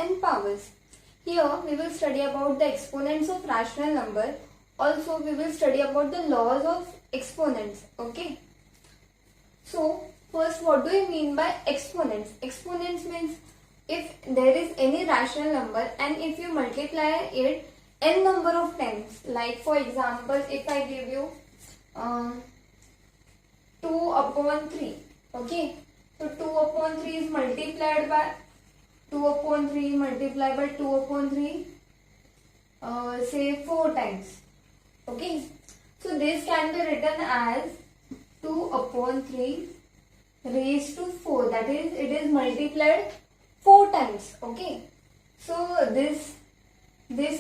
and powers. Here we will study about the exponents of rational number. Also we will study about the laws of exponents. Okay. So first, what do you mean by exponents? Exponents means if there is any rational number and if you multiply it n number of times. Like for example, if I give you 2 upon 3. Okay. So 2 upon 3 is multiplied by 2 upon 3 multiplied by 2 upon 3 say 4 times. Okay. So this can be written as 2 upon 3 raised to 4. That is, it is multiplied 4 times. Okay. So this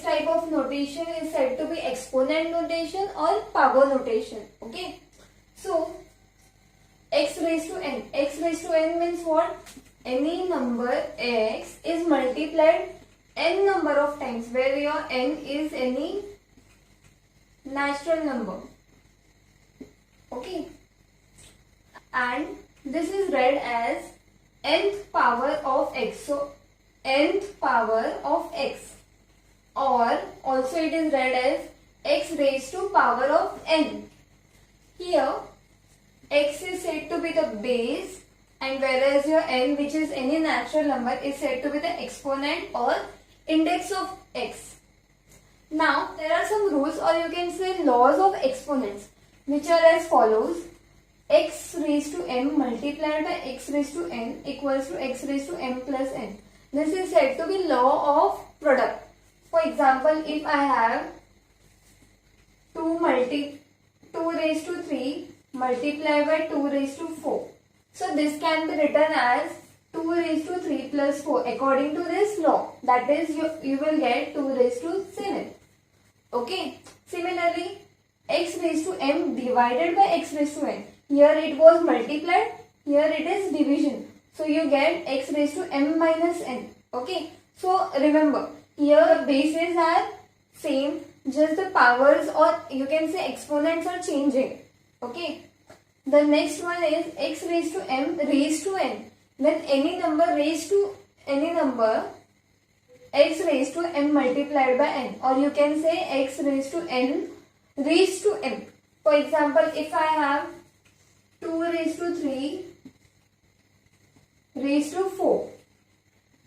type of notation is said to be exponent notation or power notation. Okay. So x raised to n. X raised to n means what? Any number x is multiplied n number of times, where your n is any natural number. Okay. And this is read as nth power of x. So nth power of x, or also it is read as x raised to power of n. Here x is said to be the base, and whereas your n, which is any natural number, is said to be the exponent or index of x. Now there are some rules, or you can say laws of exponents, which are as follows. X raised to m multiplied by x raised to n equals to x raised to m plus n. This is said to be law of product. For example, if I have 2 raised to 3 multiplied by 2 raised to 4. So this can be written as 2 raised to 3 plus 4 according to this law. That is, you will get 2 raised to 7. Okay. Similarly, x raised to m divided by x raised to n. Here it was multiplied, here it is division. So you get x raised to m minus n. Okay. So remember, here the bases are same, just the powers, or you can say exponents, are changing. Okay. The next one is x raised to m raised to n. When any number raised to any number, x raised to m multiplied by n, or you can say x raised to n raised to m. For example, if I have 2 raised to 3 raised to 4.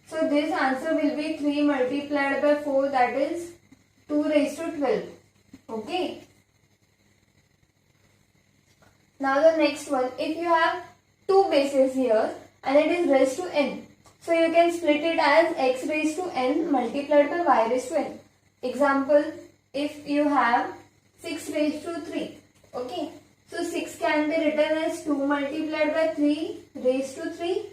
So this answer will be 3 multiplied by 4, that is 2 raised to 12. Okay. Now the next one, if you have 2 bases here and it is raised to n. So you can split it as x raised to n multiplied by y raised to n. Example, if you have 6 raised to 3. Okay. So 6 can be written as 2 multiplied by 3 raised to 3.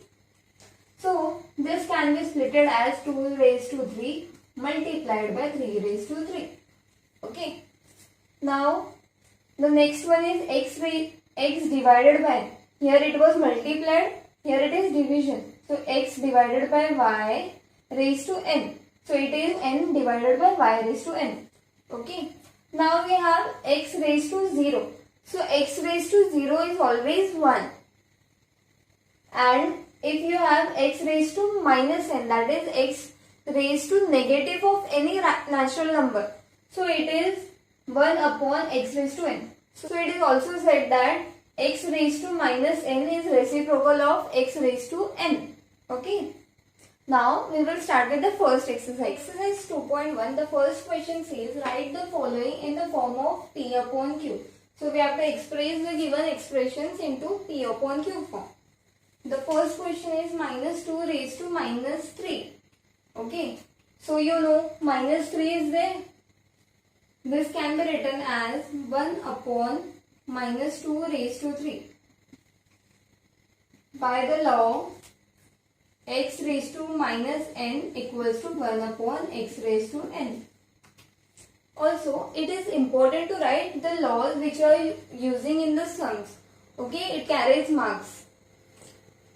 So this can be split as 2 raised to 3 multiplied by 3 raised to 3. Okay. Now the next one is x divided by n. Here it was multiplied, here it is division. So x divided by y raised to n. So it is n divided by y raised to n. Okay. Now we have x raised to 0. So x raised to 0 is always 1. And if you have x raised to minus n, that is x raised to negative of any natural number. So it is 1 upon x raised to n. So it is also said that x raised to minus n is reciprocal of x raised to n. Okay. Now we will start with the first exercise. Exercise 2.1. The first question says, write the following in the form of P upon Q. So we have to express the given expressions into P upon Q form. The first question is minus 2 raised to minus 3. Okay. So you know minus 3 is there. This can be written as 1 upon minus 2 raised to 3. By the law, x raised to minus n equals to 1 upon x raised to n. Also, it is important to write the laws which are using in the sums. Okay, it carries marks.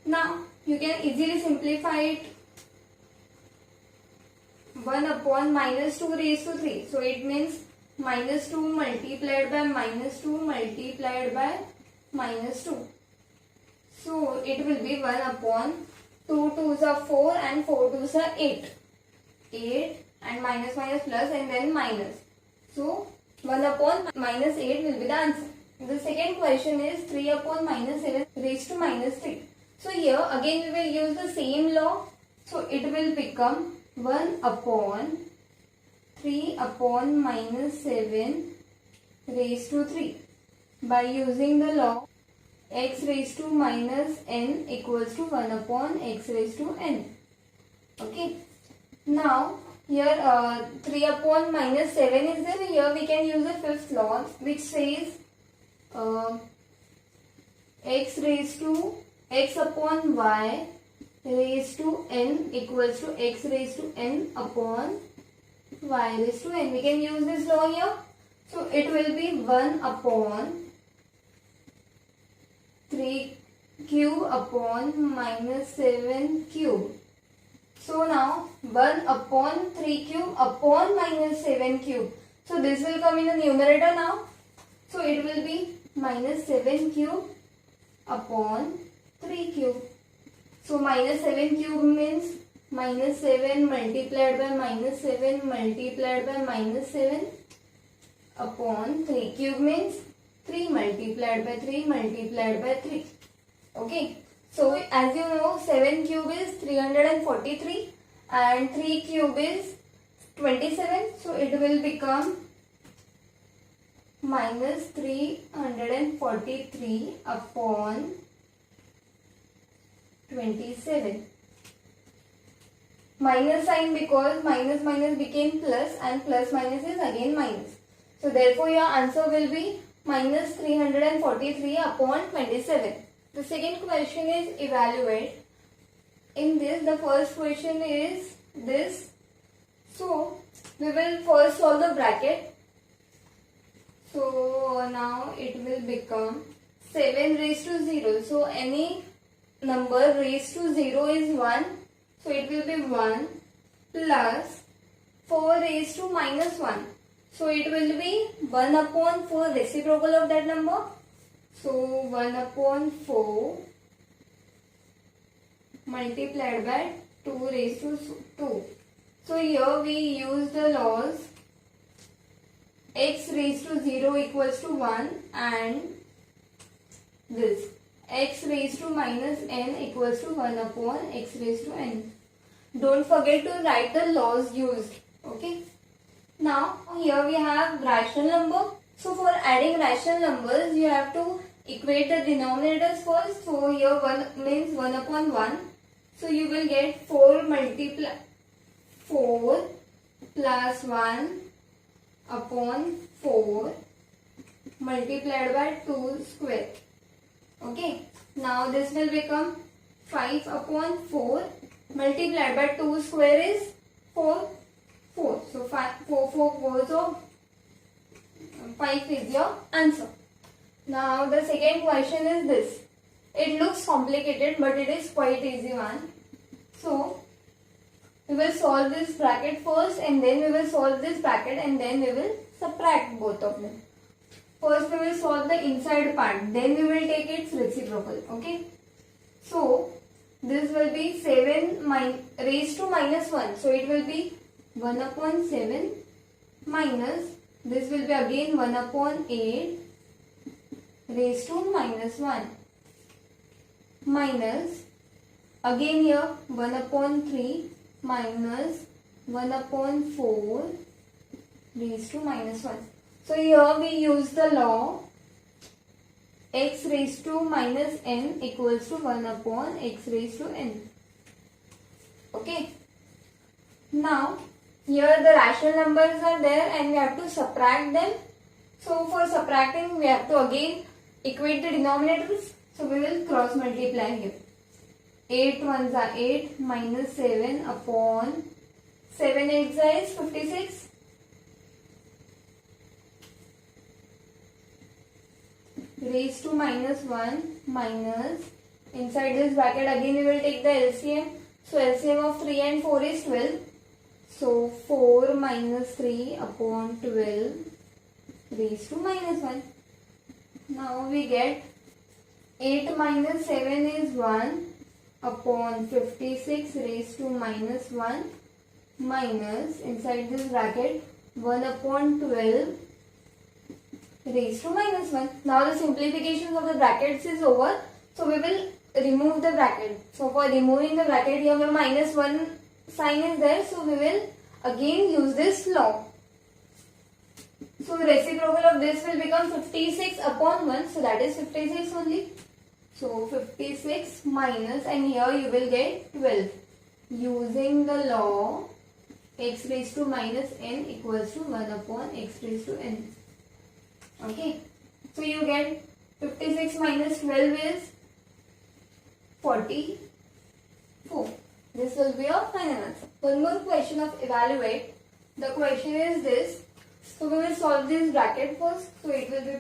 Now, you can easily simplify it. 1 upon minus 2 raised to 3. So, it means minus 2 multiplied by minus 2 multiplied by minus 2. So, it will be 1 upon 2 2s are 4 and 4 2s are 8. 8 and minus minus plus and then minus. So 1 upon minus 8 will be the answer. The second question is 3 upon minus 7 raised to minus 3. So here again we will use the same law. So it will become 1 upon 3 upon minus 7 raised to 3. By using the law, x raised to minus n equals to 1 upon x raised to n. Okay. Now here 3 upon minus 7 is there. Here we can use the fifth law which says x upon y raised to n equals to x raised to n upon y raised to n. We can use this law here. So it will be 1 upon 3 cube upon minus 7 cube. So now 1 upon 3 cube upon minus 7 cube. So this will come in the numerator now. So it will be minus 7 cube upon 3 cube. So minus 7 cube means minus 7 multiplied by minus 7 multiplied by minus 7 upon 3 cube means 3 multiplied by 3 multiplied by 3. Okay. So as you know 7 cube is 343 and 3 cube is 27. So it will become minus 343 upon 27. Minus sign because minus minus became plus and plus minus is again minus. So therefore your answer will be minus 343 upon 27. The second question is evaluate. In this the first question is this. So we will first solve the bracket. So now it will become 7 raised to 0. So any number raised to 0 is 1. So it will be 1 plus 4 raised to minus 1. So it will be 1 upon 4 reciprocal of that number. So 1 upon 4 multiplied by 2 raised to 2. So here we use the laws x raised to 0 equals to 1 and this x raised to minus n equals to 1 upon x raised to n. Don't forget to write the laws used. Okay. Now here we have rational number. So for adding rational numbers you have to equate the denominators first. So here 1 means 1 upon 1. So you will get 4 plus 1 upon 4 multiplied by 2 square. Okay. Now this will become 5 upon 4 multiplied by 2 square is 4. So 4 so 5 is your answer. Now the second question is this. It looks complicated but it is quite easy one. So we will solve this bracket first and then we will solve this bracket and then we will subtract both of them. First we will solve the inside part, then we will take its reciprocal. Okay. So this will be 7 raised to minus 1. So it will be 1 upon 7 minus this will be again 1 upon 8 raised to minus 1 minus again here 1 upon 3 minus 1 upon 4 raised to minus 1. So here we use the law x raised to minus n equals to 1 upon x raised to n. Okay. Now here the rational numbers are there and we have to subtract them. So for subtracting we have to again equate the denominators. So we will cross multiply here. 8 ones are 8 minus 7 upon 7 8s is 56. Raised to minus 1 minus inside this bracket again we will take the LCM. So LCM of 3 and 4 is 12. So 4 minus 3 upon 12 raised to minus 1. Now we get 8 minus 7 is 1 upon 56 raised to minus 1. minus inside this bracket 1 upon 12 raised to minus 1. Now the simplification of the brackets is over. So we will remove the bracket. So for removing the bracket, here the minus 1 sign is there. So we will again use this law. So the reciprocal of this will become 56 upon 1. So that is 56 only. So 56 minus, and here you will get 12. Using the law, x raised to minus n equals to 1 upon x raised to n. Okay. So you get 56 minus 12 is 44. This will be your final answer. One more question of evaluate. The question is this. So we will solve this bracket first. So it will be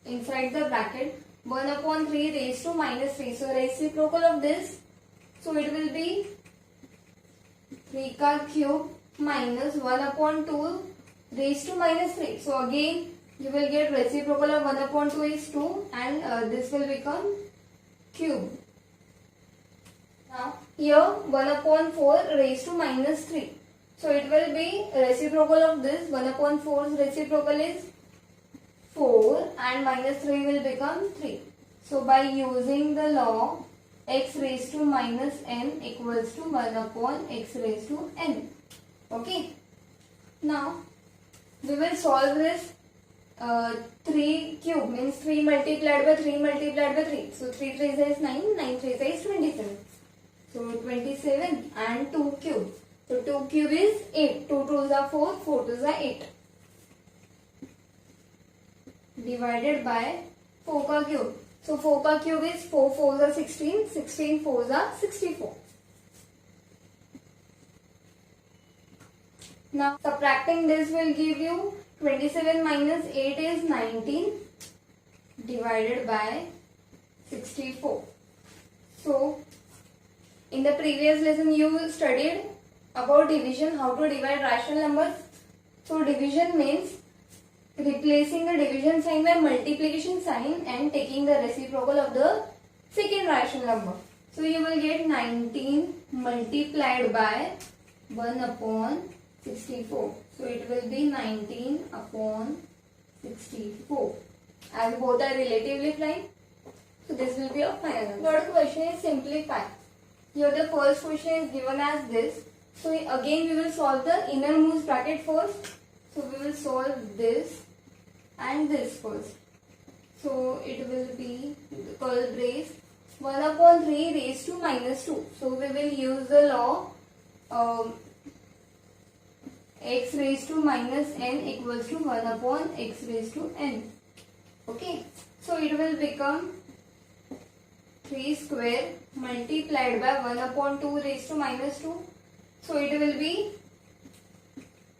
inside the bracket 1 upon 3 raised to minus 3. So reciprocal of this. So it will be 3 ka cube minus 1 upon 2 raised to minus 3. So again you will get reciprocal of 1 upon 2 is 2, and this will become cube. Now here 1 upon 4 raised to minus 3. So it will be reciprocal of this. 1 upon 4's reciprocal is 4, and minus 3 will become 3. So by using the law, x raised to minus n equals to 1 upon x raised to n. Okay. Now we will solve this 3 cube means 3 multiplied by 3 multiplied by 3. So 3 3 is 9, 9 3 is 27. So 27 and 2 cube. So 2 cube is 8. 2 2s are 4, 4 2s are 8. Divided by 4 ka cube. So 4 ka cube is 4 4s are 16, 16 4s are 64. Now subtracting this will give you 27 minus 8 is 19 divided by 64. So in the previous lesson you studied about division, how to divide rational numbers. So division means replacing the division sign by multiplication sign and taking the reciprocal of the second rational number. So you will get 19 multiplied by 1 upon 64. So it will be 19 upon 64. As both are relatively prime, so this will be your final answer. Third question is simplify. Here the first question is given as this. So again we will solve the innermost bracket first. So we will solve this and this first. So it will be curl brace 1 upon 3 raised to minus 2. So we will use the law x raised to minus n equals to 1 upon x raised to n. Okay. So it will become 3 square multiplied by 1 upon 2 raised to minus 2. So it will be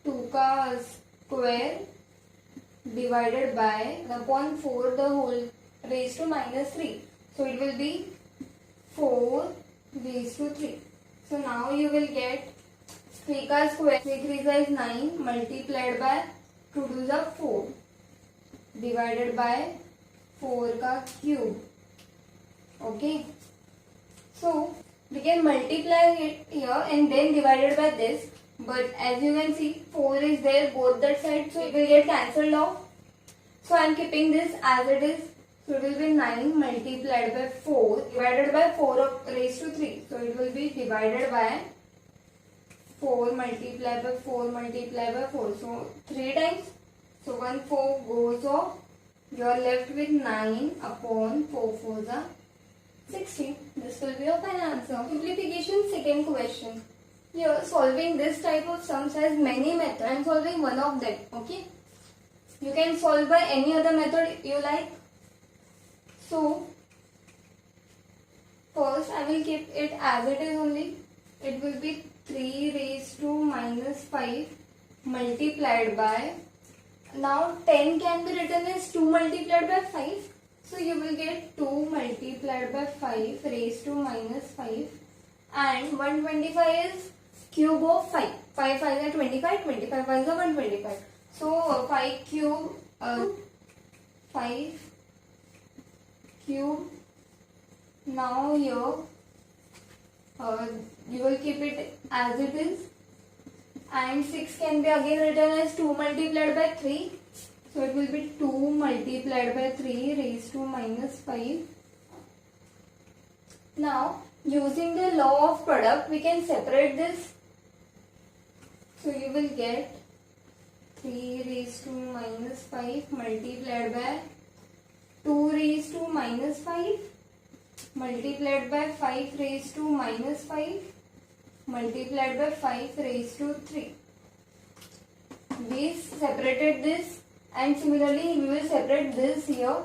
2 ka square divided by 1 upon 4 the whole raised to minus 3. So it will be 4 raised to 3. So now you will get 3 ka square, 3 3 is 9 multiplied by 2 2s are 4 divided by 4 ka cube. Okay. So we can multiply it here and then divided by this. But as you can see 4 is there both that sides, so it will get cancelled off. So I am keeping this as it is. So it will be 9 multiplied by 4 divided by 4 raised to 3. So it will be divided by 4 multiplied by 4 multiplied by 4. So 3 times. So 1 4 goes off. You are left with 9 upon 4 4s are 16. This will be your final answer. Simplification second question. Here solving this type of sums has many methods. I am solving one of them. Okay. You can solve by any other method you like. So first I will keep it as it is only. It will be 3 raised to minus 5 multiplied by. Now 10 can be written as 2 multiplied by 5. So you will get 2 multiplied by 5 raised to minus 5, and 125 is cube of 5. 5 5 are 25, 25 5 are 125. So 5 cube, 5 cube. Now here you will keep it as it is. and 6 can be again written as 2 multiplied by 3. So it will be 2 multiplied by 3 raised to minus 5. Now using the law of product we can separate this. So you will get 3 raised to minus 5 multiplied by 2 raised to minus 5 multiplied by 5 raised to minus 5 multiplied by 5 raised to 3. We separated this, and similarly we will separate this here,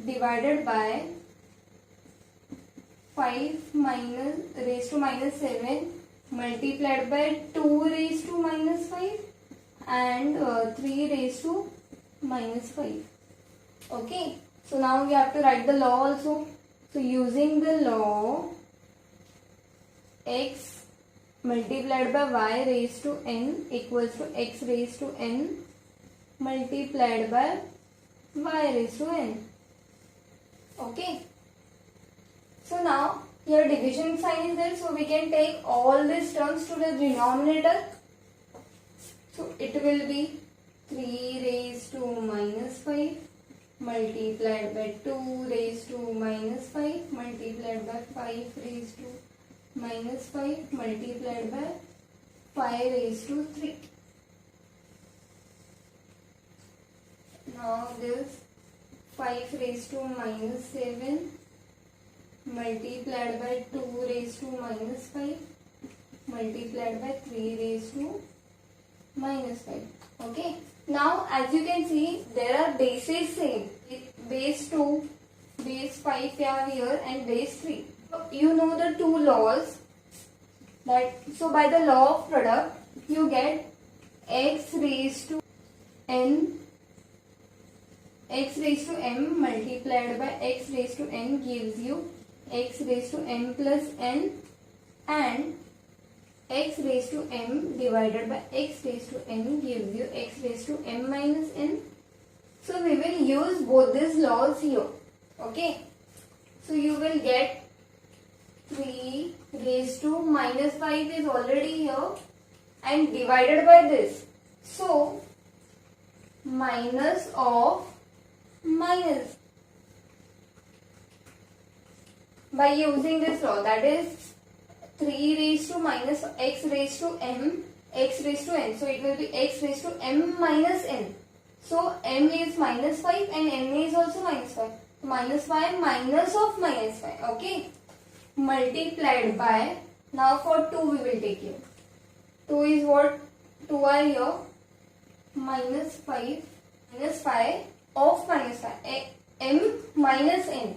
divided by 5 minus raised to minus 7 multiplied by 2 raised to minus 5 and 3 raised to minus 5. Okay, so now we have to write the law also. So using the law, x multiplied by y raised to n equals to x raised to n multiplied by y raised to n. Okay. So now here division sign is there, so we can take all these terms to the denominator. So it will be 3 raised to minus 5 multiplied by 2 raised to minus 5 multiplied by 5 raised to minus 5 multiplied by 5 raised to 3. Now this 5 raised to minus 7 multiplied by 2 raised to minus 5 multiplied by 3 raised to minus 5. Okay. Now as you can see, there are bases same. Base 2, base 5 here and base 3. You know the two laws. So by the law of product, you get x raised to n, x raised to m multiplied by x raised to n gives you x raised to m plus n, and x raised to m divided by x raised to n gives you x raised to m minus n. So we will use both these laws here. Okay. So you will get 3 raised to minus 5 is already here and divided by this. So minus of minus. By using this law, that is 3 raised to minus x raised to m, x raised to n. So it will be x raised to m minus n. So m is minus 5 and n is also minus 5. Minus 5 minus of minus 5. Okay. Multiplied by, now for 2 we will take here. 2 is what? 2 are here. Minus 5 of minus 5. M minus n.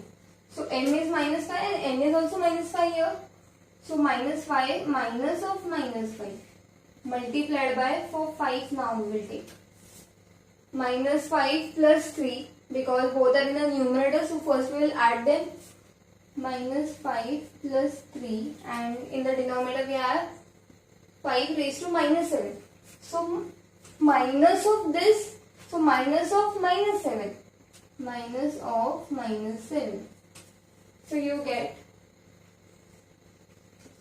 So m is minus 5 and n is also minus 5 here. So minus 5 minus of minus 5 multiplied by, for 5 now we will take. Minus 5 plus 3, because both are in the numerator, so first we will add them. Minus 5 plus 3, and in the denominator we have 5 raised to minus 7. So minus of this, so minus of minus 7. Minus of minus 7. So you get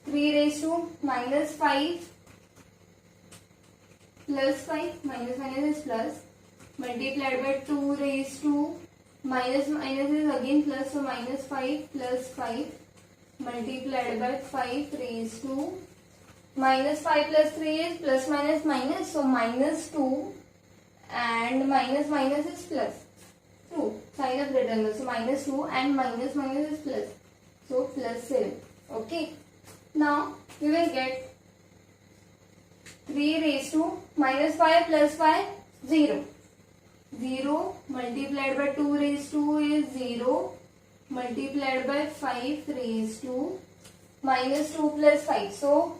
3 raised to minus 5 plus 5, minus minus is plus, multiplied by 2 raised to minus minus is again plus, so minus 5 plus 5 multiplied by 5 raised to minus 5 plus 3 is plus minus minus, so minus 2 and minus minus is plus 2, sign of greater, so minus 2 and minus minus is plus, so plus 7. Okay. Now we will get 3 raised to minus 5 plus 5, 0. 0 multiplied by 2 raised to is 0 multiplied by 5 raised to minus 2 plus 5. So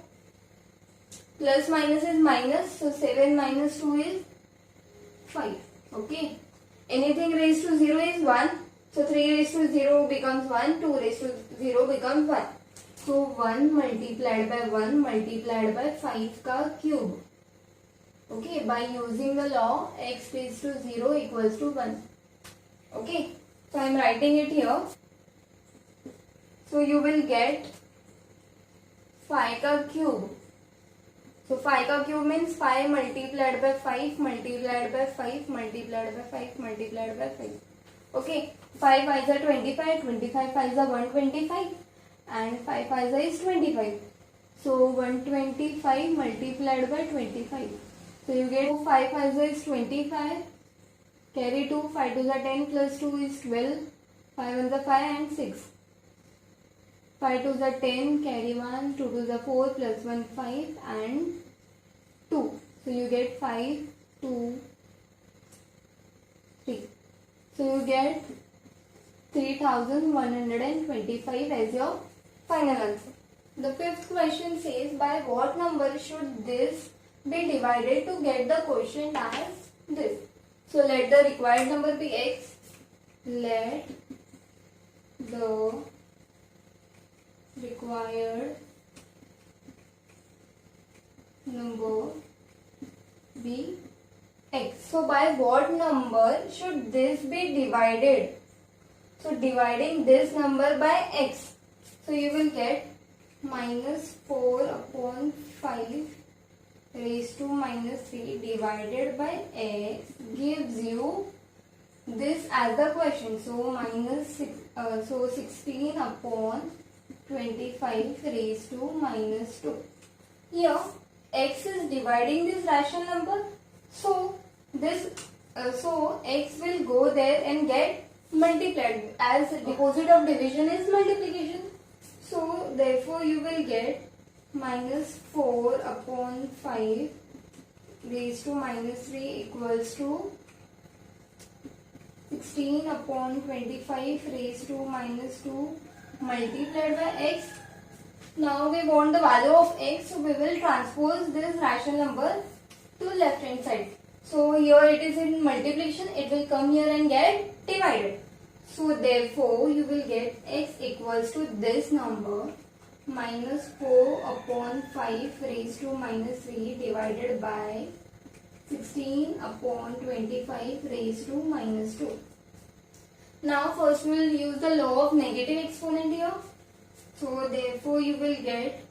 plus minus is minus, so 7 minus 2 is 5. Okay. Anything raised to 0 is 1. So 3 raised to 0 becomes 1, 2 raised to 0 becomes 1. So 1 multiplied by 1 multiplied by 5 ka cube. Okay, by using the law, x raised to 0 equals to 1. Okay, so I am writing it here. So you will get 5 ka cube So 5 का cube means 5 multiplied by 5 multiplied by 5 multiplied by 5 multiplied by 5. Okay, 5 5s are 25, 25 5s are 125 and 5 5s is 25. So 125 multiplied by 25. So you get 5 5s is 25. Carry 2, 5 2s are 10 plus 2 is 12. 5 1s are 5 and 6. 5 2s are 10, carry 1, 2 2s are 4 plus 1 5 and 2. So you get 5, 2, 3. So you get 3125 as your final answer. The fifth question says, by what number should this be divided to get the quotient as this? So let the required number be x. Let the required number be x. So by what number should this be divided? So dividing this number by x. So you will get minus 4 upon 5 raised to minus 3 divided by x gives you this as the question. So minus 16 upon 25 raised to minus 2. Here x is dividing this rational number. So this x will go there and get multiplied, as the opposite of division is multiplication. So therefore you will get minus 4 upon 5 raised to minus 3 equals to 16 upon 25 raised to minus 2 multiplied by x. Now we want the value of x, so we will transpose this rational number to left hand side. So here it is in multiplication, it will come here and get divided. So therefore you will get x equals to this number minus 4 upon 5 raised to minus 3 divided by 16 upon 25 raised to minus 2. Now first we will use the law of negative exponent here. So therefore you will get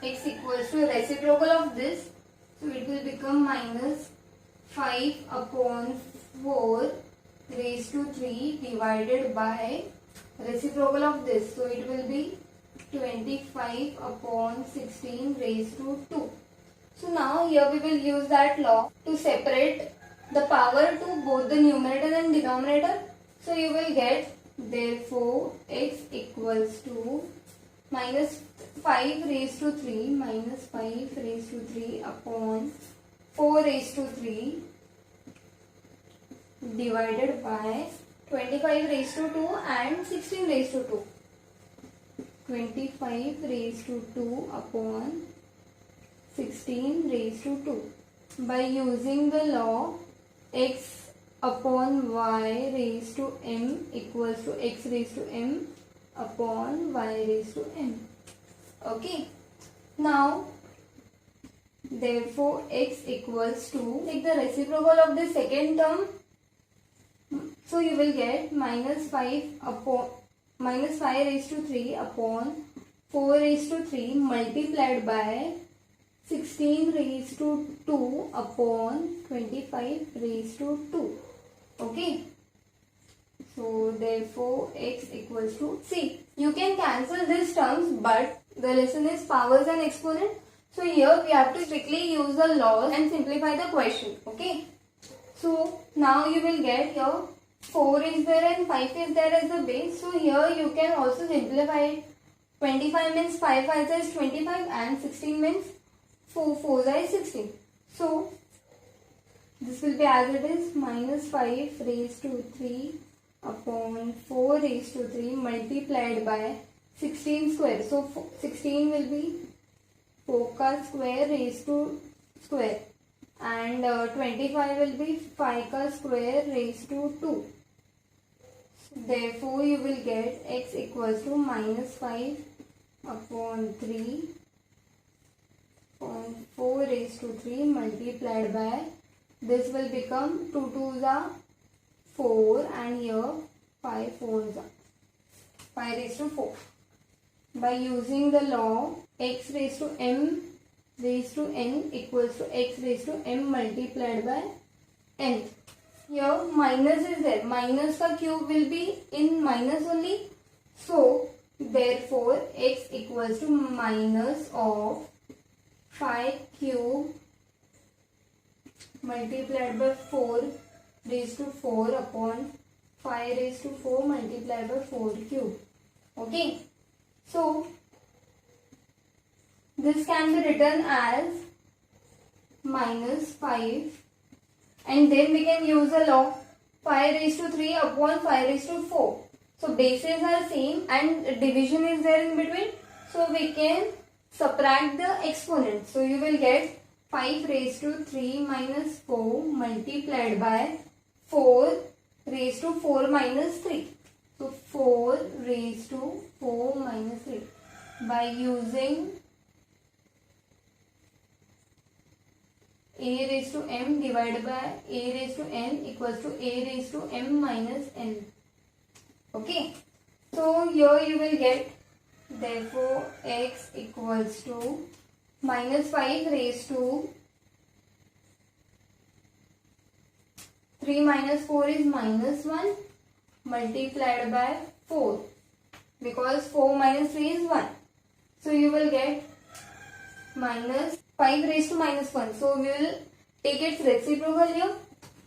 x equals to reciprocal of this. So it will become minus 5 upon 4 raised to 3 divided by reciprocal of this. So it will be 25 upon 16 raised to 2. So now here we will use that law to separate the power to both the numerator and denominator. So you will get, therefore x equals to minus 5 raised to 3 minus 5 raised to 3 upon 4 raised to 3 divided by 25 raised to 2 and 16 raised to 2. 25 raised to 2 upon 16 raised to 2. By using the law, x upon y raised to m equals to x raised to m upon y raised to m. Okay. Now, therefore, x equals to, take the reciprocal of the second term. So you will get minus 5 raised to 3 upon 4 raised to 3 multiplied by 16 raised to 2 upon 25 raised to 2. Okay. So therefore x equals to, see, you can cancel these terms, but the lesson is powers and exponent. So here we have to quickly use the laws and simplify the question. Okay. So now you will get here 4 is there and 5 is there as the base. So here you can also simplify it. 25 means 5 5 is 25 and 16 means 4 4 is 16. So this will be as it is, minus 5 raised to 3 upon 4 raised to 3 multiplied by 16 square. So 16 will be 4 ka square raised to square, and 25 will be 5 ka square raised to 2. Therefore you will get x equals to minus 5 upon 3 upon 4 raised to 3 multiplied by, this will become 2 2s are 4 and here 5 4s are 5 raised to 4. By using the law, x raised to m raised to n equals to x raised to m multiplied by n. Here minus is there. Minus का cube will be in minus only. So therefore x equals to minus of 5 cube multiplied by 4 raised to 4 upon 5 raised to 4 multiplied by 4 cube. Okay. So this can be written as minus 5, and then we can use the law 5 raised to 3 upon 5 raised to 4. So bases are same and division is there in between. So we can subtract the exponent. So you will get 5 raised to 3 minus 4 multiplied by 4 raised to 4 minus 3. So 4 raised to 4 minus 3 by using a raised to m divided by a raised to n equals to a raised to m minus n. Okay. So here you will get, therefore x equals to minus 5 raised to 3 minus 4 is minus 1 multiplied by 4, because 4 minus 3 is 1. So you will get minus 5 raised to minus 1. So we will take its reciprocal here.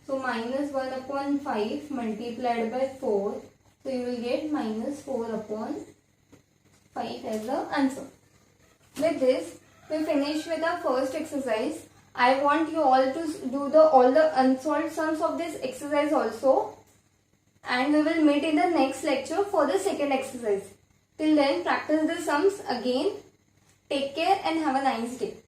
So minus 1 upon 5 multiplied by 4. So you will get minus 4 upon 5 as the answer. With this, we finish with our first exercise. I want you all to do all the unsolved sums of this exercise also. And we will meet in the next lecture for the second exercise. Till then, practice the sums again. Take care and have a nice day.